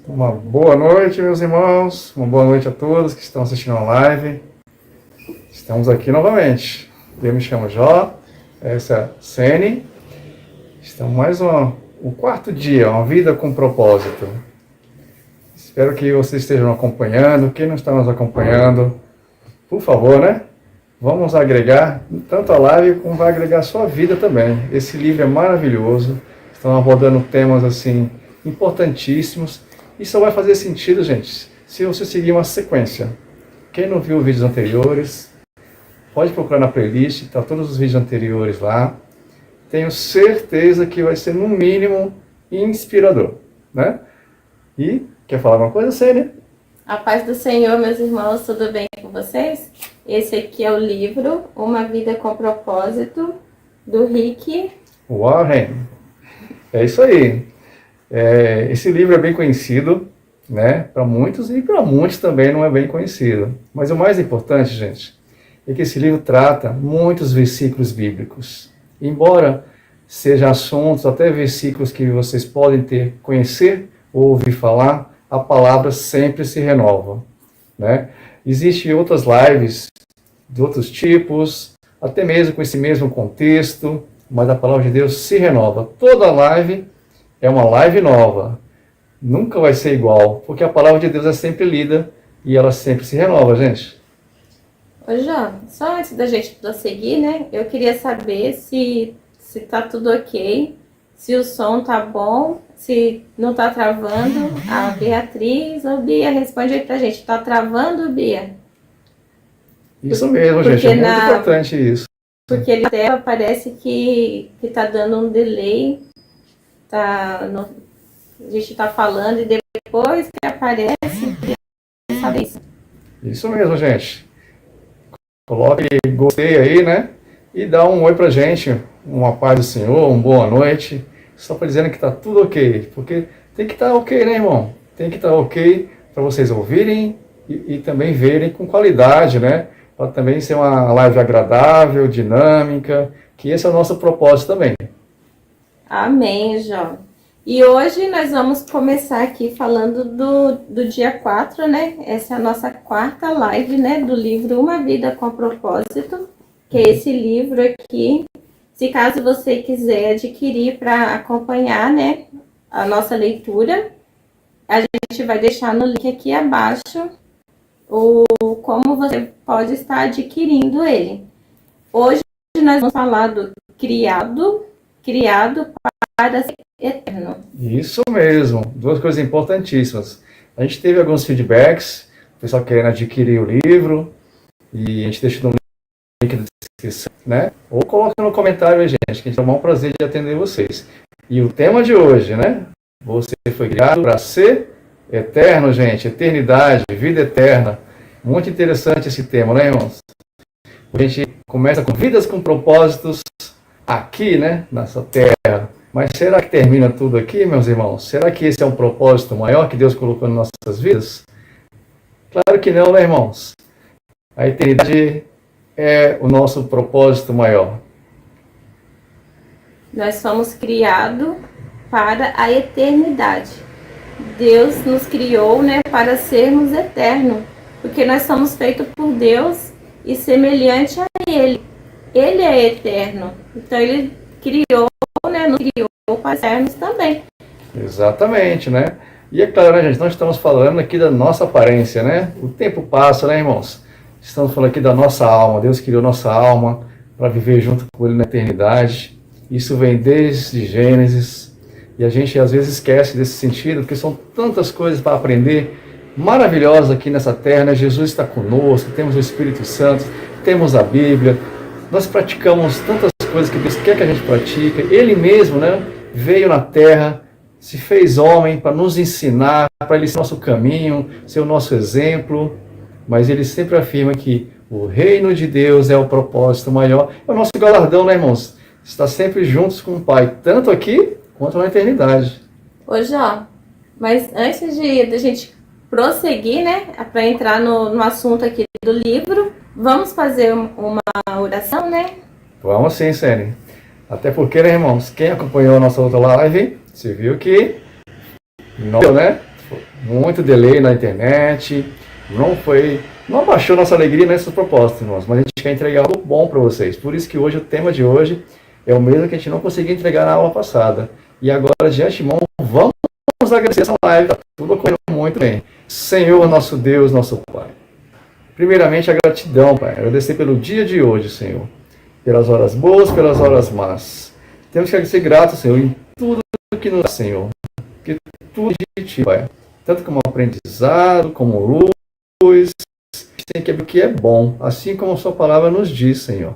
Uma boa noite, meus irmãos. Uma boa noite a todos que estão assistindo a live. Estamos aqui novamente. Eu me chamo Jó, essa é a Sene. Estamos mais o quarto dia, uma vida com propósito. Espero que vocês estejam acompanhando. Quem não está nos acompanhando, por favor, né? Vamos agregar tanto a live como vai agregar a sua vida também. Esse livro é maravilhoso. Estão abordando temas assim importantíssimos. E só vai fazer sentido, gente, se você seguir uma sequência. Quem não viu vídeos anteriores, pode procurar na playlist, tá todos os vídeos anteriores lá. Tenho certeza que vai ser, no mínimo, inspirador, né? E, quer falar alguma coisa, Sênia? A paz do Senhor, meus irmãos, tudo bem com vocês? Esse aqui é o livro Uma Vida com Propósito, do Rick Warren. É isso aí. Esse livro é bem conhecido, né, para muitos, e para muitos também não é bem conhecido. Mas o mais importante, gente, é que esse livro trata muitos versículos bíblicos. Embora sejam assuntos, até versículos que vocês podem conhecer ou ouvir falar, a palavra sempre se renova, né? Existem outras lives de outros tipos, até mesmo com esse mesmo contexto, mas a palavra de Deus se renova. Toda live é uma live nova. Nunca vai ser igual, porque a palavra de Deus é sempre lida e ela sempre se renova, gente. Ô, João, só antes da gente prosseguir, né? Eu queria saber se tá tudo ok, se o som tá bom, se não tá travando. A Beatriz ou Bia, responde aí pra gente. Tá travando, Bia? Isso mesmo, gente. É muito importante isso. Porque ele até parece que tá dando um delay. A gente tá falando e depois que aparece, sabe isso? Isso mesmo, gente. Coloque gostei aí, né? E dá um oi pra gente. Uma paz do Senhor, uma boa noite. Só para dizendo que tá tudo ok. Porque tem que estar ok, né, irmão? Tem que estar ok para vocês ouvirem e também verem com qualidade, né? Para também ser uma live agradável, dinâmica. Que esse é o nosso propósito também. Amém, Jó. E hoje nós vamos começar aqui falando do dia 4, né? Essa é a nossa quarta live, né? Do livro Uma Vida com Propósito, que é esse livro aqui. Se caso você quiser adquirir para acompanhar, né? A nossa leitura, a gente vai deixar no link aqui abaixo como você pode estar adquirindo ele. Hoje nós vamos falar do criado para ser eterno. Isso mesmo, duas coisas importantíssimas. A gente teve alguns feedbacks, o pessoal querendo adquirir o livro, e a gente deixa no link da descrição, né? Ou coloca no comentário aí, gente, que a gente tem o maior prazer de atender vocês. E o tema de hoje, né? Você foi criado para ser eterno, gente, eternidade, vida eterna. Muito interessante esse tema, né, irmãos? A gente começa com vidas com propósitos aqui, né, nessa terra. Mas será que termina tudo aqui, meus irmãos? Será que esse é um propósito maior que Deus colocou nas nossas vidas? Claro que não, né, irmãos? A eternidade é o nosso propósito maior. Nós fomos criados para a eternidade. Deus nos criou, né, para sermos eternos, porque nós somos feitos por Deus e semelhante a Ele. Ele é eterno, então Ele criou, né, nos criou para sermos também. Exatamente, né? E é claro, né, gente, nós estamos falando aqui da nossa aparência, né? O tempo passa, né, irmãos? Estamos falando aqui da nossa alma. Deus criou nossa alma para viver junto com Ele na eternidade. Isso vem desde Gênesis. E a gente às vezes esquece desse sentido, porque são tantas coisas para aprender maravilhosas aqui nessa terra, né? Jesus está conosco, temos o Espírito Santo, temos a Bíblia. Nós praticamos tantas coisas que Deus quer que a gente pratique. Ele mesmo, né, veio na terra, se fez homem para nos ensinar, para Ele ser o nosso caminho, ser o nosso exemplo. Mas Ele sempre afirma que o reino de Deus é o propósito maior. É o nosso galardão, né, irmãos? Está sempre juntos com o Pai, tanto aqui quanto na eternidade. Ô, Jó, mas antes de a gente prosseguir, né, para entrar no assunto aqui do livro, vamos fazer uma oração, né? Vamos sim, Sene. Até porque, né, irmãos, quem acompanhou a nossa outra live, você viu que não, né? muito delay na internet, não baixou nossa alegria nesses propósitos, irmãos, mas a gente quer entregar algo bom para vocês. Por isso que hoje o tema de hoje é o mesmo que a gente não conseguiu entregar na aula passada. E agora, de antemão, vamos agradecer essa live, está tudo ocorrendo muito bem. Senhor, nosso Deus, nosso Pai. Primeiramente, a gratidão, Pai. Agradecer pelo dia de hoje, Senhor. Pelas horas boas, pelas horas más. Temos que ser gratos, Senhor, em tudo que nos dá, Senhor. Porque tudo é de Ti, Pai. Tanto como aprendizado, como luz, tem que ver o que é bom, assim como a Sua palavra nos diz, Senhor.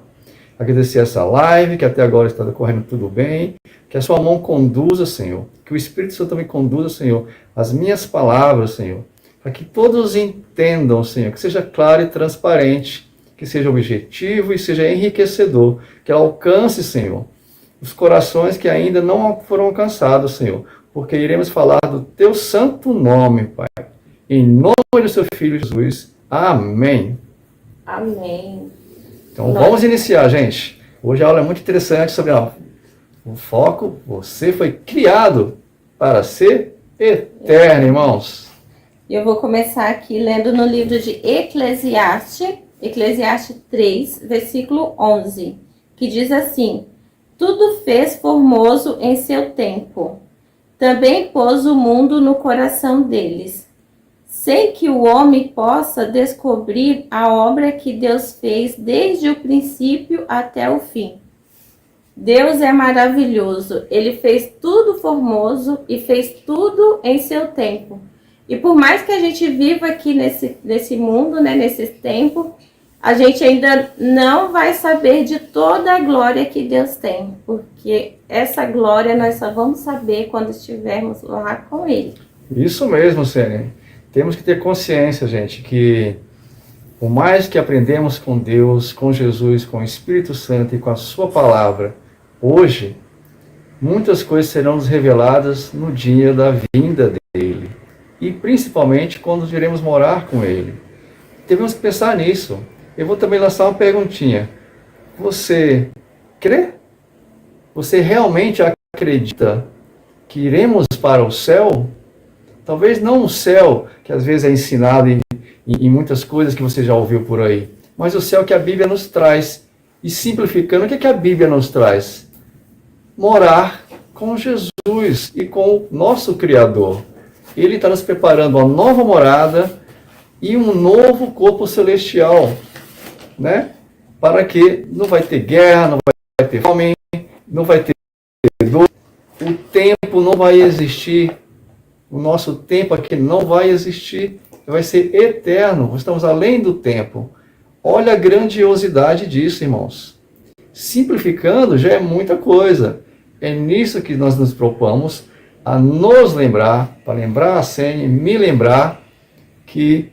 Agradecer essa live, que até agora está correndo tudo bem, que a Sua mão conduza, Senhor, que o Espírito Santo me conduza, Senhor, as minhas palavras, Senhor, para que todos entendam, Senhor, que seja claro e transparente, que seja objetivo e seja enriquecedor, que ela alcance, Senhor, os corações que ainda não foram alcançados, Senhor, porque iremos falar do Teu santo nome, Pai, em nome do Seu Filho Jesus. Amém. Amém. Então vamos iniciar, gente. Hoje a aula é muito interessante sobre o foco. Você foi criado para ser eterno, irmãos. Eu vou começar aqui lendo no livro de Eclesiastes 3, versículo 11, que diz assim: tudo fez formoso em seu tempo. Também pôs o mundo no coração deles, sem que o homem possa descobrir a obra que Deus fez desde o princípio até o fim. Deus é maravilhoso, Ele fez tudo formoso e fez tudo em seu tempo. E por mais que a gente viva aqui nesse mundo, né, nesse tempo, a gente ainda não vai saber de toda a glória que Deus tem, porque essa glória nós só vamos saber quando estivermos lá com Ele. Isso mesmo, Sênia. Temos que ter consciência, gente, que por mais que aprendemos com Deus, com Jesus, com o Espírito Santo e com a Sua palavra, hoje, muitas coisas serão nos reveladas no dia da vinda dEle. E principalmente quando iremos morar com Ele. Devemos pensar nisso. Eu vou também lançar uma perguntinha. Você crê? Você realmente acredita que iremos para o céu? Talvez não o céu, que às vezes é ensinado em muitas coisas que você já ouviu por aí, mas o céu que a Bíblia nos traz. E simplificando, o que a Bíblia nos traz? Morar com Jesus e com o nosso Criador. Ele está nos preparando uma nova morada e um novo corpo celestial, né? Para que não vai ter guerra, não vai ter fome, não vai ter dor, o tempo não vai existir. O nosso tempo aqui não vai existir, vai ser eterno, estamos além do tempo. Olha a grandiosidade disso, irmãos. Simplificando, já é muita coisa. É nisso que nós nos propomos a nos lembrar, para lembrar a Sênia, me lembrar que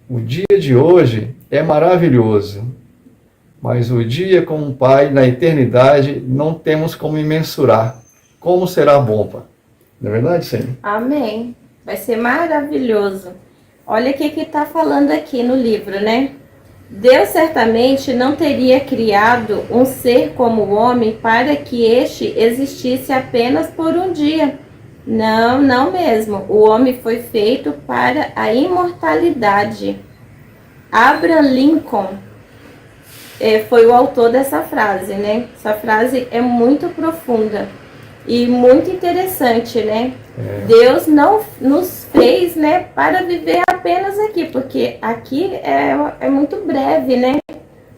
o dia de hoje é maravilhoso, mas o dia com o Pai na eternidade não temos como mensurar. Como será bom, Pai? Não é verdade, Senhor? Amém. Vai ser maravilhoso. Olha o que está falando aqui no livro, né? Deus certamente não teria criado um ser como o homem para que este existisse apenas por um dia. Não, não mesmo. O homem foi feito para a imortalidade. Abraham Lincoln foi o autor dessa frase, né? Essa frase é muito profunda e muito interessante, né? Deus não nos fez, né, para viver apenas aqui, porque aqui é muito breve, né?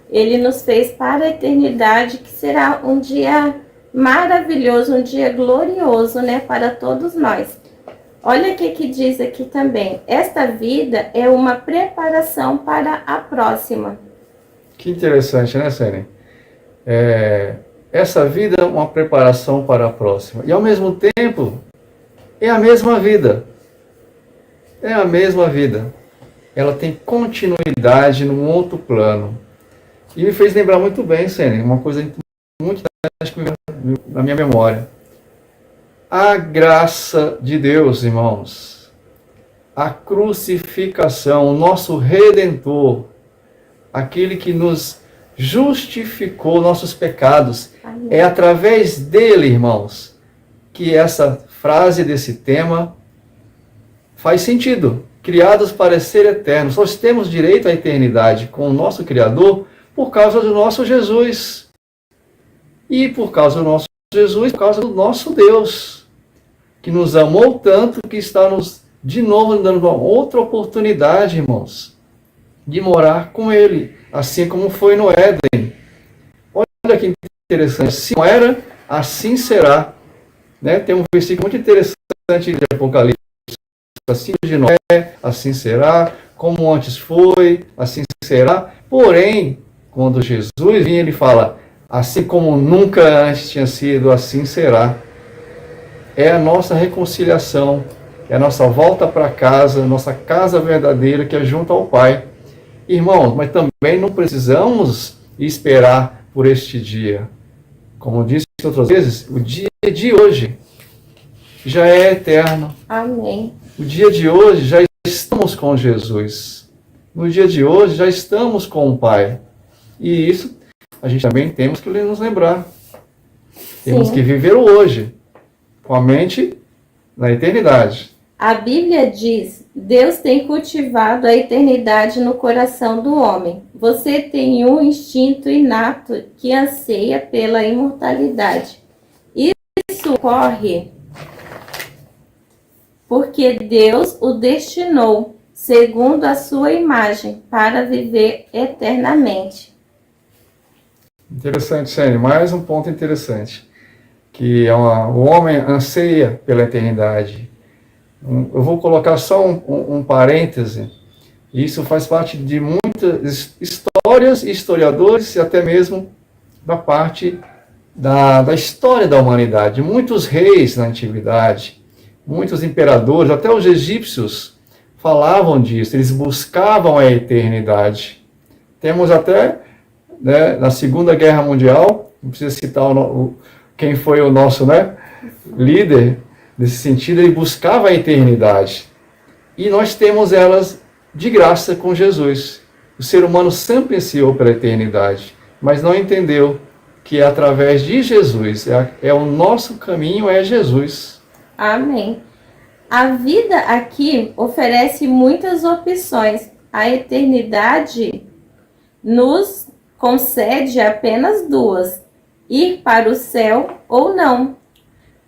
Ele nos fez para a eternidade, que será um dia maravilhoso, um dia glorioso, né, para todos nós. Olha o que diz aqui também. Esta vida é uma preparação para a próxima. Que interessante, né, Sênia? Essa vida é uma preparação para a próxima. E ao mesmo tempo, é a mesma vida. É a mesma vida. Ela tem continuidade num outro plano. E me fez lembrar muito bem, Sênia, uma coisa muito interessante na minha memória. A graça de Deus, irmãos. A crucificação, o nosso Redentor. Aquele que nos justificou nossos pecados. Amém. É através dele, irmãos, que essa frase desse tema faz sentido. Criados para ser eternos. Nós temos direito à eternidade com o nosso Criador por causa do nosso Jesus. E por causa do nosso Jesus, por causa do nosso Deus, que nos amou tanto que está nos, de novo, dando uma outra oportunidade, irmãos, de morar com Ele, assim como foi no Éden. Olha que interessante. Assim como era, assim será. Né? Tem um versículo muito interessante de Apocalipse. Assim de Noé, assim será, como antes foi, assim será. Porém, quando Jesus vem, ele fala, assim como nunca antes tinha sido, assim será. É a nossa reconciliação, é a nossa volta para casa, nossa casa verdadeira que é junto ao Pai. Irmãos, mas também não precisamos esperar por este dia. Como disse outras vezes, o dia de hoje já é eterno. Amém. O dia de hoje já estamos com Jesus. No dia de hoje já estamos com o Pai. E isso a gente também temos que nos lembrar. Temos Sim. que viver o hoje, com a mente na eternidade. A Bíblia diz: Deus tem cultivado a eternidade no coração do homem. Você tem um instinto inato que anseia pela imortalidade. Isso ocorre porque Deus o destinou, segundo a sua imagem, para viver eternamente. Interessante, Sene. Mais um ponto interessante. Que o homem anseia pela eternidade. Eu vou colocar só um parêntese. Isso faz parte de muitas histórias, historiadores e até mesmo da parte da história da humanidade. Muitos reis na antiguidade, muitos imperadores, até os egípcios falavam disso, eles buscavam a eternidade. Temos até, né, na Segunda Guerra Mundial, não precisa citar quem foi o nosso, né, líder, nesse sentido, ele buscava a eternidade. E nós temos elas de graça com Jesus. O ser humano sempre ansiou pela eternidade, mas não entendeu que é através de Jesus, é o nosso caminho, é Jesus. Amém. A vida aqui oferece muitas opções. A eternidade nos concede apenas duas: ir para o céu ou não.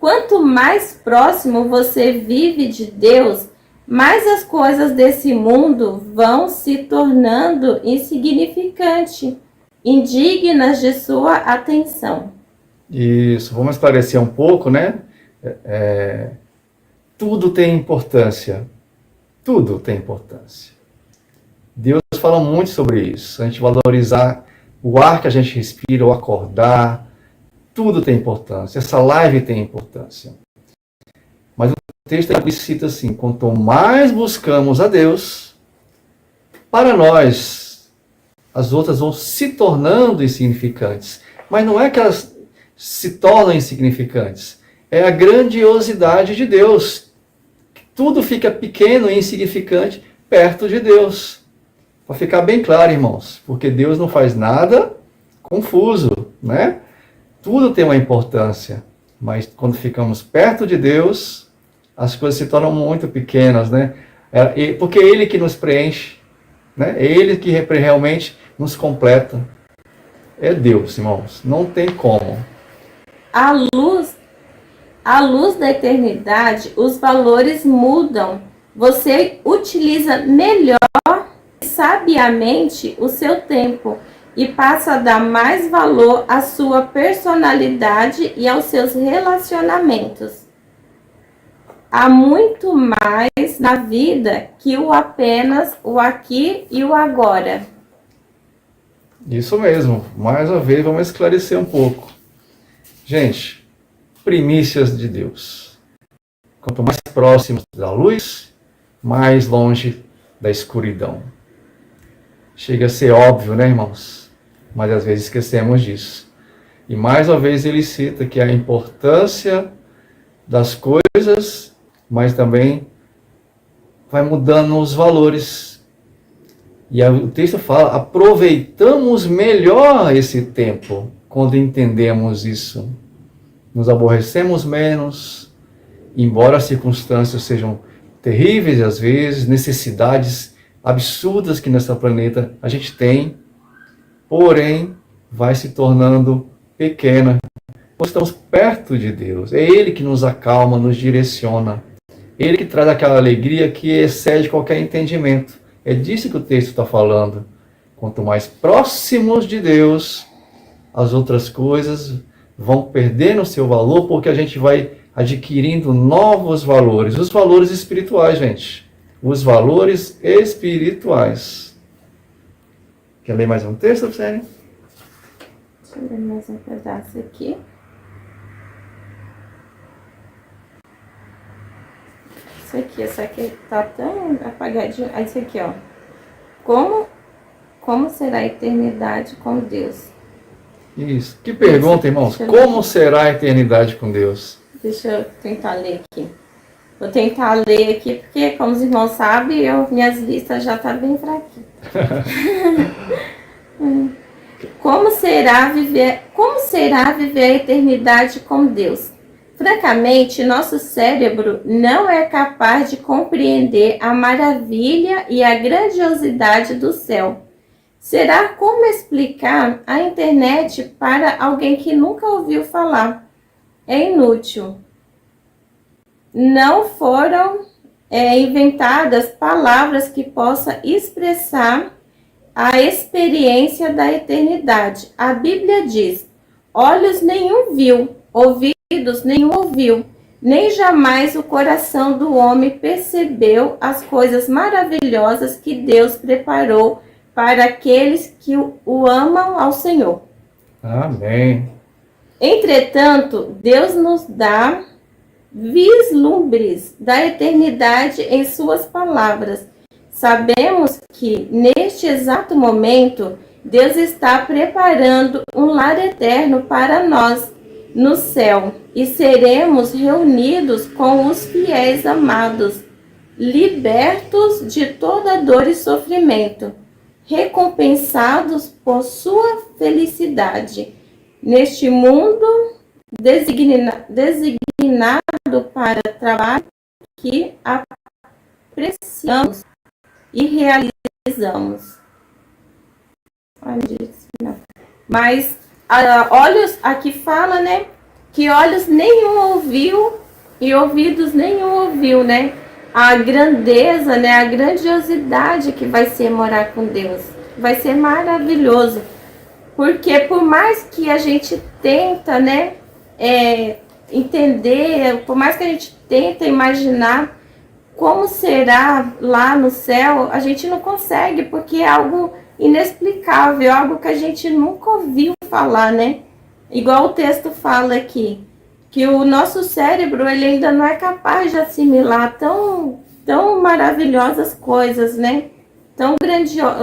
Quanto mais próximo você vive de Deus, mais as coisas desse mundo vão se tornando insignificantes, indignas de sua atenção. Isso, vamos esclarecer um pouco, né? Tudo tem importância. Tudo tem importância. Deus fala muito sobre isso. A gente valorizar o ar que a gente respira, o acordar, tudo tem importância. Essa live tem importância. Mas o texto cita assim: quanto mais buscamos a Deus, para nós, as outras vão se tornando insignificantes. Mas não é que elas se tornam insignificantes. É a grandiosidade de Deus. Tudo fica pequeno e insignificante perto de Deus. Para ficar bem claro, irmãos, porque Deus não faz nada confuso, né? Tudo tem uma importância, mas quando ficamos perto de Deus, as coisas se tornam muito pequenas, né? Porque é Ele que nos preenche, né? É Ele que realmente nos completa. É Deus, irmãos, não tem como. À luz da eternidade, os valores mudam. Você utiliza melhor e sabiamente o seu tempo e passa a dar mais valor à sua personalidade e aos seus relacionamentos. Há muito mais na vida que apenas o aqui e o agora. Isso mesmo. Mais uma vez, vamos esclarecer um pouco. Gente, primícias de Deus. Quanto mais próximos da luz, mais longe da escuridão. Chega a ser óbvio, né, irmãos? Mas às vezes esquecemos disso. E mais uma vez ele cita que a importância das coisas, mas também vai mudando os valores. E o texto fala: aproveitamos melhor esse tempo quando entendemos isso. Nos aborrecemos menos, embora as circunstâncias sejam terríveis às vezes, necessidades absurdas que nessa planeta a gente tem, porém vai se tornando pequena. Estamos perto de Deus, é Ele que nos acalma, nos direciona, Ele que traz aquela alegria que excede qualquer entendimento. É disso que o texto está falando. Quanto mais próximos de Deus, as outras coisas vão perdendo seu valor, porque a gente vai adquirindo novos valores. Os valores espirituais, gente. Os valores espirituais. Quer ler mais um texto, Sênia? Deixa eu ler mais um pedaço aqui. Isso aqui tá tão apagadinho. Isso aqui, ó. Como será a eternidade com Deus? Isso. Que pergunta, irmãos. Como será a eternidade com Deus? Deixa eu tentar ler aqui. Vou tentar ler aqui, porque, como os irmãos sabem, minhas listas já estão bem fraquinhas. Como será viver a eternidade com Deus? Francamente, nosso cérebro não é capaz de compreender a maravilha e a grandiosidade do céu. Será como explicar a internet para alguém que nunca ouviu falar? É inútil. Não foram inventadas palavras que possam expressar a experiência da eternidade. A Bíblia diz: olhos nenhum viu, ouvidos nenhum ouviu, nem jamais o coração do homem percebeu as coisas maravilhosas que Deus preparou para aqueles que o amam ao Senhor. Amém. Entretanto, Deus nos dá vislumbres da eternidade em suas palavras. Sabemos que, neste exato momento, Deus está preparando um lar eterno para nós no céu e seremos reunidos com os fiéis amados, libertos de toda dor e sofrimento, recompensados por sua felicidade. Neste mundo designado para trabalho que apreciamos e realizamos. Mas olhos, aqui fala, né, que olhos nenhum ouviu e ouvidos nenhum ouviu, né, a grandeza, né, a grandiosidade que vai ser morar com Deus. Vai ser maravilhoso. Porque por mais que a gente tenta, né, entender, por mais que a gente tenta imaginar como será lá no céu, a gente não consegue, porque é algo inexplicável, algo que a gente nunca ouviu falar, né? Igual o texto fala aqui, que o nosso cérebro ele ainda não é capaz de assimilar tão maravilhosas coisas, né?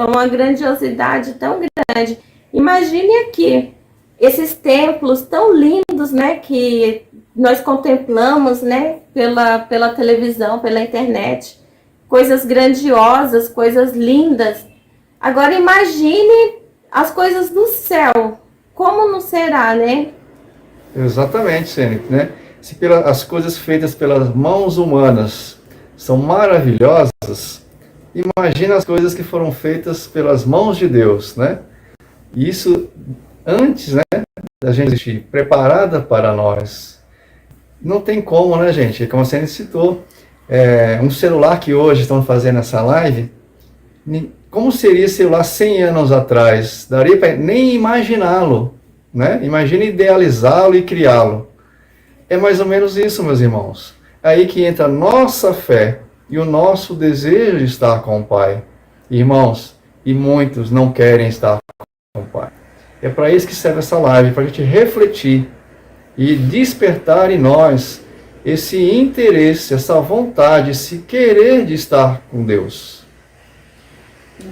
Uma grandiosidade tão grande. Imagine aqui, esses templos tão lindos, né, que nós contemplamos, né, pela televisão, pela internet, coisas grandiosas, coisas lindas. Agora imagine as coisas do céu, como não será, né? Exatamente, Sênia, né? Se as coisas feitas pelas mãos humanas são maravilhosas, imagina as coisas que foram feitas pelas mãos de Deus, né? Isso antes, né, da gente existir, preparada para nós. Não tem como, né, gente? Como a Sênia citou, um celular que hoje estão fazendo essa live, como seria esse celular 100 anos atrás? Daria para nem imaginá-lo, né? Imagine idealizá-lo e criá-lo. É mais ou menos isso, meus irmãos. É aí que entra a nossa fé e o nosso desejo de estar com o Pai. Irmãos, e muitos não querem estar com o Pai. É para isso que serve essa live, para a gente refletir e despertar em nós esse interesse, essa vontade, esse querer de estar com Deus.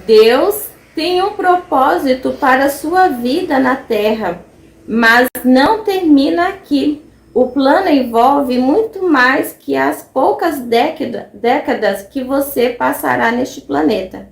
Deus tem um propósito para a sua vida na Terra, mas não termina aqui. O plano envolve muito mais que as poucas décadas que você passará neste planeta.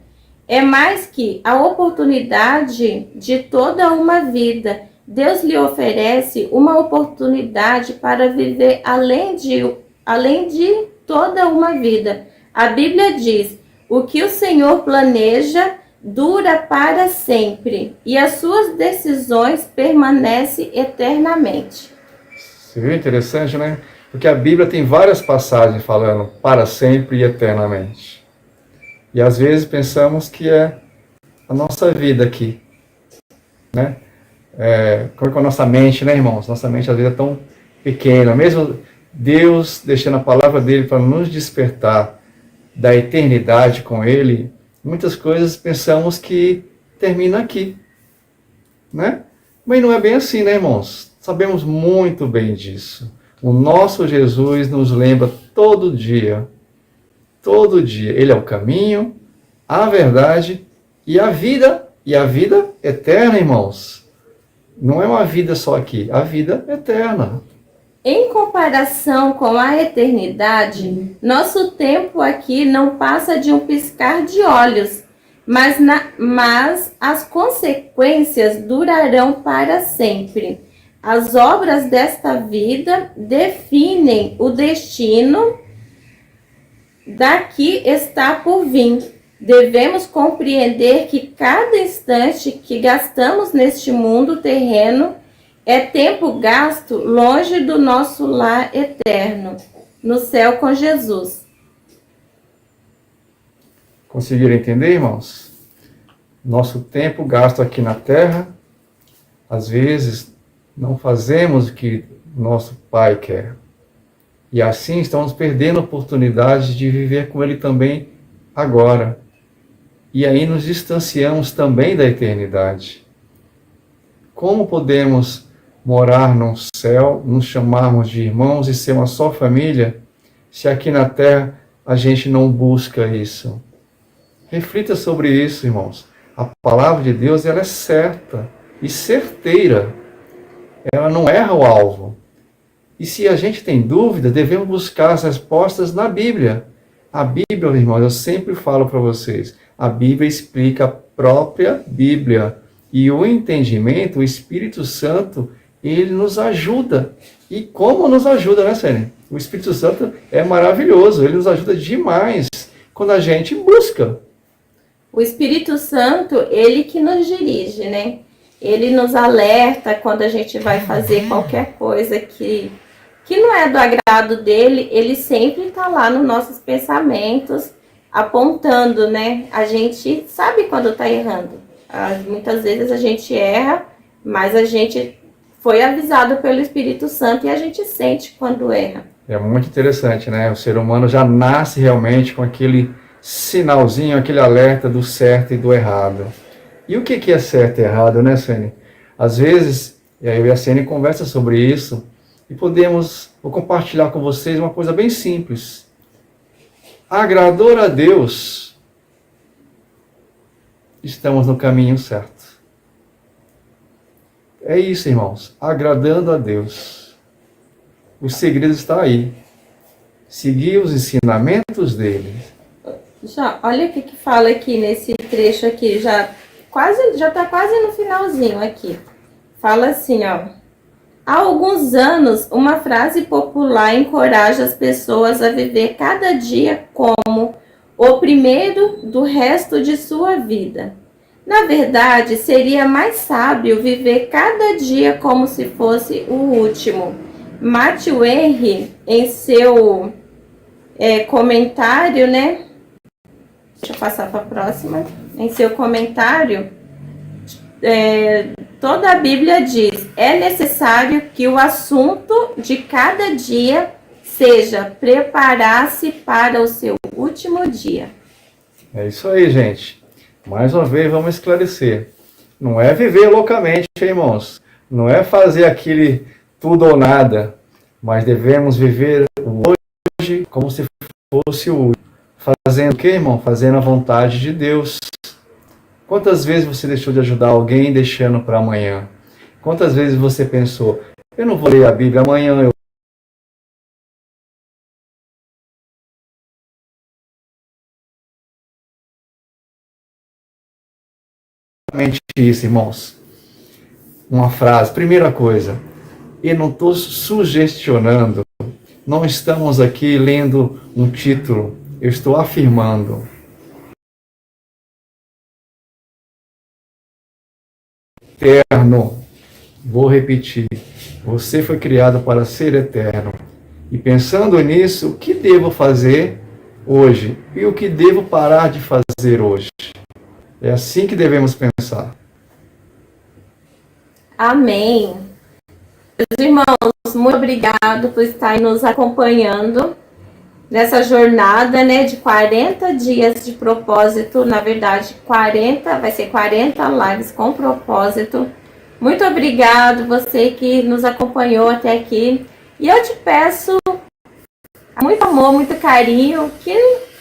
É mais que a oportunidade de toda uma vida. Deus lhe oferece uma oportunidade para viver além de toda uma vida. A Bíblia diz: o que o Senhor planeja dura para sempre, e as suas decisões permanecem eternamente. Você viu? Interessante, né? Porque a Bíblia tem várias passagens falando para sempre e eternamente. E às vezes pensamos que é a nossa vida aqui, né? Como é que é a nossa mente, né, irmãos? Nossa mente às vezes é tão pequena. Mesmo Deus deixando a palavra dele para nos despertar da eternidade com ele, muitas coisas pensamos que termina aqui, né? Mas não é bem assim, né, irmãos? Sabemos muito bem disso. O nosso Jesus nos lembra todo dia. Todo dia. Ele é o caminho, a verdade e a vida. E a vida eterna, irmãos. Não é uma vida só aqui, a vida eterna. Em comparação com a eternidade, nosso tempo aqui não passa de um piscar de olhos, mas as consequências durarão para sempre. As obras desta vida definem o destino daqui está por vir. Devemos compreender que cada instante que gastamos neste mundo terreno é tempo gasto longe do nosso lar eterno, no céu com Jesus. Conseguiram entender, irmãos? Nosso tempo gasto aqui na terra, às vezes não fazemos o que nosso Pai quer. E assim estamos perdendo a oportunidade de viver com Ele também agora. E aí nos distanciamos também da eternidade. Como podemos morar no céu, nos chamarmos de irmãos e ser uma só família, se aqui na terra a gente não busca isso? Reflita sobre isso, irmãos. A palavra de Deus, ela é certa e certeira. Ela não erra o alvo. E se a gente tem dúvida, devemos buscar as respostas na Bíblia. A Bíblia, irmãos, eu sempre falo para vocês, a Bíblia explica a própria Bíblia. E o entendimento, o Espírito Santo, ele nos ajuda. E como nos ajuda, né, Sênia? O Espírito Santo é maravilhoso, ele nos ajuda demais quando a gente busca. O Espírito Santo, ele que nos dirige, né? Ele nos alerta quando a gente vai fazer qualquer coisa que não é do agrado dele, ele sempre está lá nos nossos pensamentos, apontando, né? A gente sabe quando está errando. Muitas vezes a gente erra, mas a gente foi avisado pelo Espírito Santo e a gente sente quando erra. É muito interessante, né? O ser humano já nasce realmente com aquele sinalzinho, aquele alerta do certo e do errado. E o que é certo e errado, né, Sene? Às vezes, eu e a Sene conversa sobre isso e vou compartilhar com vocês uma coisa bem simples. Agradou a Deus, estamos no caminho certo. É isso, irmãos, agradando a Deus. O segredo está aí. Seguir os ensinamentos dele. Já, olha o que fala aqui nesse trecho aqui, já está quase no finalzinho aqui. Fala assim, ó. Há alguns anos, uma frase popular encoraja as pessoas a viver cada dia como o primeiro do resto de sua vida. Na verdade, seria mais sábio viver cada dia como se fosse o último. Matthew Henry, em seu comentário, né? Deixa eu passar para a próxima. Em seu comentário, toda a Bíblia diz: é necessário que o assunto de cada dia seja preparar-se para o seu último dia. É isso aí, gente. Mais uma vez, vamos esclarecer. Não é viver loucamente, irmãos. Não é fazer aquele tudo ou nada. Mas devemos viver o hoje como se fosse o último. Fazendo o que, irmão? Fazendo a vontade de Deus. Quantas vezes você deixou de ajudar alguém deixando para amanhã? Quantas vezes você pensou, eu não vou ler a Bíblia amanhã, eu isso, irmãos. Uma frase, primeira coisa, eu não estou sugestionando, não estamos aqui lendo um título, eu estou afirmando. Eterno. Vou repetir. Você foi criado para ser eterno. E pensando nisso, o que devo fazer hoje? E o que devo parar de fazer hoje? É assim que devemos pensar. Amém. Meus irmãos, muito obrigado por estar nos acompanhando nessa jornada, né, de 40 dias de propósito. Na verdade, vai ser 40 lives com propósito. Muito obrigado você que nos acompanhou até aqui. E eu te peço muito amor, muito carinho, que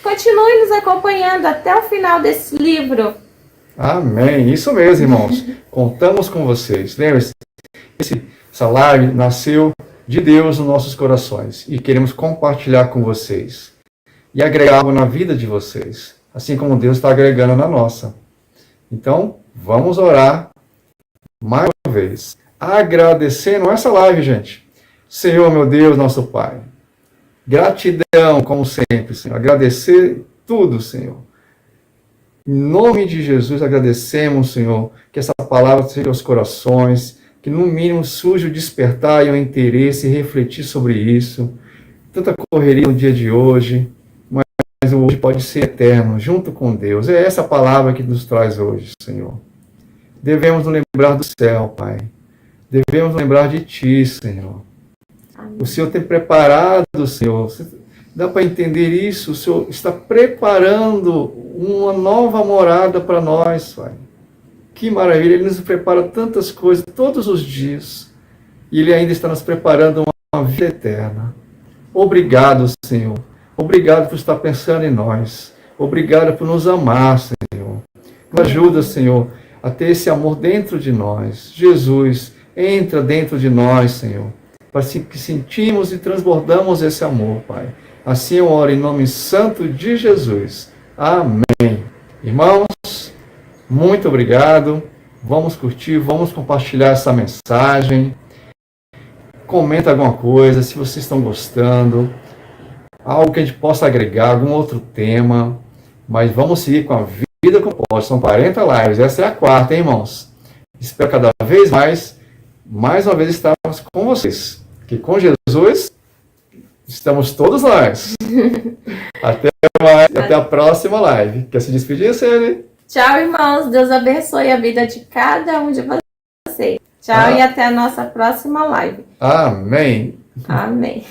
continue nos acompanhando até o final desse livro. Amém. Isso mesmo, irmãos. Contamos com vocês. Lembre-se, essa live nasceu de Deus nos nossos corações e queremos compartilhar com vocês e agregar algo na vida de vocês, assim como Deus está agregando na nossa. Então, vamos orar mais uma vez, agradecendo essa live, gente. Senhor, meu Deus, nosso Pai, gratidão, como sempre, Senhor. Agradecer tudo, Senhor. Em nome de Jesus, agradecemos, Senhor, que essa palavra seja aos corações, que no mínimo surja o despertar e o interesse e refletir sobre isso. Tanta correria no dia de hoje, mas o hoje pode ser eterno, junto com Deus. É essa palavra que nos traz hoje, Senhor. Devemos nos lembrar do céu, Pai. Devemos nos lembrar de Ti, Senhor. Amém. O Senhor tem preparado, Senhor. Dá para entender isso? O Senhor está preparando uma nova morada para nós, Pai. Que maravilha! Ele nos prepara tantas coisas todos os dias. E Ele ainda está nos preparando uma vida eterna. Obrigado, Senhor. Obrigado por estar pensando em nós. Obrigado por nos amar, Senhor. Nos ajuda, Senhor, a ter esse amor dentro de nós. Jesus, entra dentro de nós, Senhor, para que sentimos e transbordamos esse amor, Pai. Assim eu oro em nome santo de Jesus. Amém. Irmãos, muito obrigado. Vamos curtir, vamos compartilhar essa mensagem. Comenta alguma coisa, se vocês estão gostando. Algo que a gente possa agregar, algum outro tema. Mas vamos seguir com a vida com propósito. São 40 lives. Essa é a quarta, hein, irmãos? Espero cada vez mais uma vez estarmos com vocês. Que com Jesus estamos todos nós. Até mais. Até a próxima live. Quer se despedir, Celi? Tchau, irmãos. Deus abençoe a vida de cada um de vocês. Tchau e até a nossa próxima live. Amém. Amém.